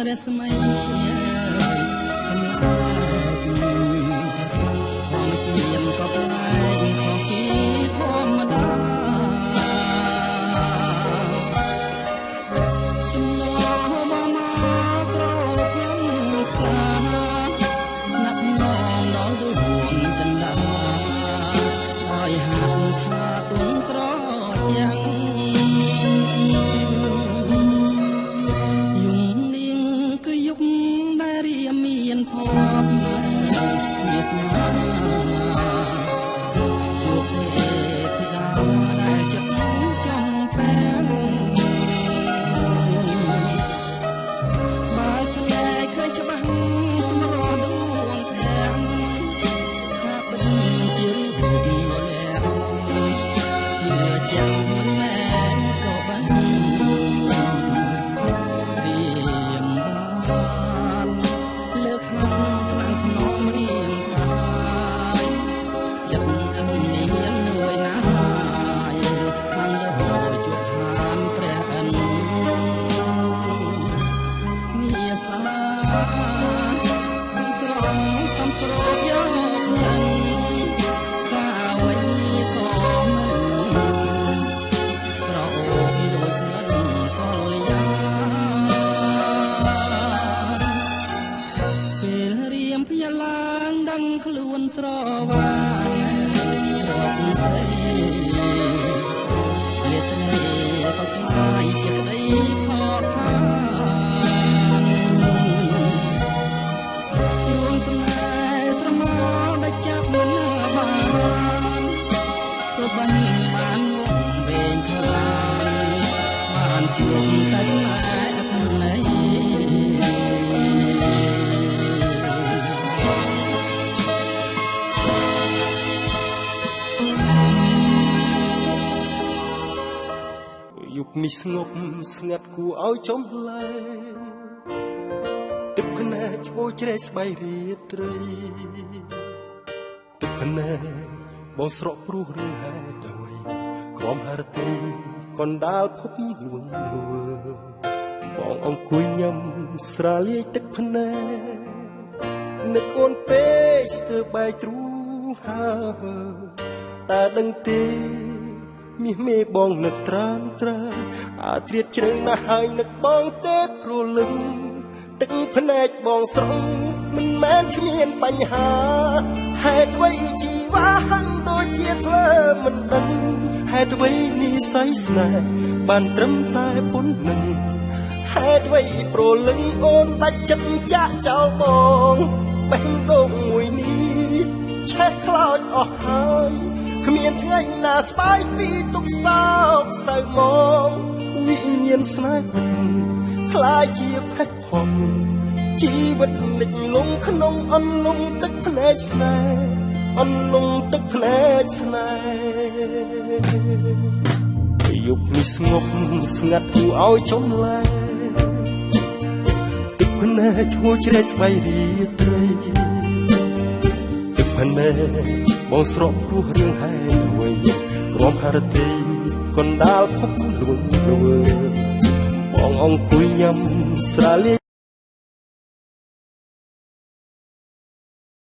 រស្មីចំណាផងជាក៏ប្លែកខុសពីធម្មតាចំណោះបងមកក្រខ្ញុំខ្លាណាក់ងំដល់រួមចិនដាឲ្យហាត់ថាទុំត្រជាងមានភពមានស្មាជួបទេពីដើមដែលចិត្តចំពេងបើខ្លែឃើញច្បាស់សម្រស់ដួងទាំងថាពិតជារូបមលៈជាចាំមិនមែនសូបានរៀមបានលើកក្នុងក្នុងរៀងកាយចិត្តអនុញ្ញាតនឿយណាស់ខាងលើជួបឋានព្រះអិនមានសាស្រងសំស្រោបយកក្លិនកាវិញក៏មិនក្រអូបដូចក្លិនកលយាពេលរៀមភ្ញាឡើងដឹងខ្លួនស្រវាងរកស្រីលេតនីក៏ខ្លាយជាក្តីខកខានរួងស្នេហ៍ស្រមោលដែលចាប់មិនបានសុបិនបានងំវែងខ្លាំងបានជួបតែស្នេហ៍ភ្នែកយុគនេះស្ងប់ស្ងាត់គួរឲ្យចំលែទឹកភ្នែកឈោជ្រែកស្បៃរាត្រីទឹកភ្នែកបងស្រក់ព្រោះរឿងហេតុអ្វីក្រំហរទីកណ្ដាលភពលួងលួបងអង្គុយញ៉ាំស្រាលាយទឹកភ្នែកនឹកអូនពេកស្ទើរបែកទ្រូងហើតែដឹងទេមាសមេបងនឹកត្រានត្រាអាត្រៀតជ្រៅណាស់ហើយនឹកបងទេព្រលឹងទឹកភ្នែកបងស្រង់មិនមែនគ្មានបញ្ហាហេតុអ្វីជីវ៉ាហាំងដូចជាធ្លើមិនដឹងហេតុអ្វីនិស្ស័យស្នេហ៍បានត្រឹមតែប៉ុណ្្នឹងហេតុអ្វីព្រលឹងអូនដាច់ចិត្តចាក់ចោលបងបេះដូងមួយនេះឆេះខ្លោចអស់ហើយគ្មានថ្ងៃណាស្បាយពីទុកសោកសៅមកវិញ្ញាណស្នេហ៍ខ្លាចជាផេះផុសជីវិតលិចលង់ក្នុងអន្លង់ទឹកភ្នែកស្នេហ៍អន្លង់ទឹកភ្នែកស្នេហ៍យុគនេះស្ងប់ស្ងាត់គួរឲ្យចំលែទឹកភ្នែកឈួរជ្រែកស្បៃរាត្រីទឹកភ្នែកបងស្រក់ព្រោះរឿងហេតុអ្វីក្រំហរទីកណ្ដាលភពលួងលួបងអង្គុយញ៉ាំស្រាលាយ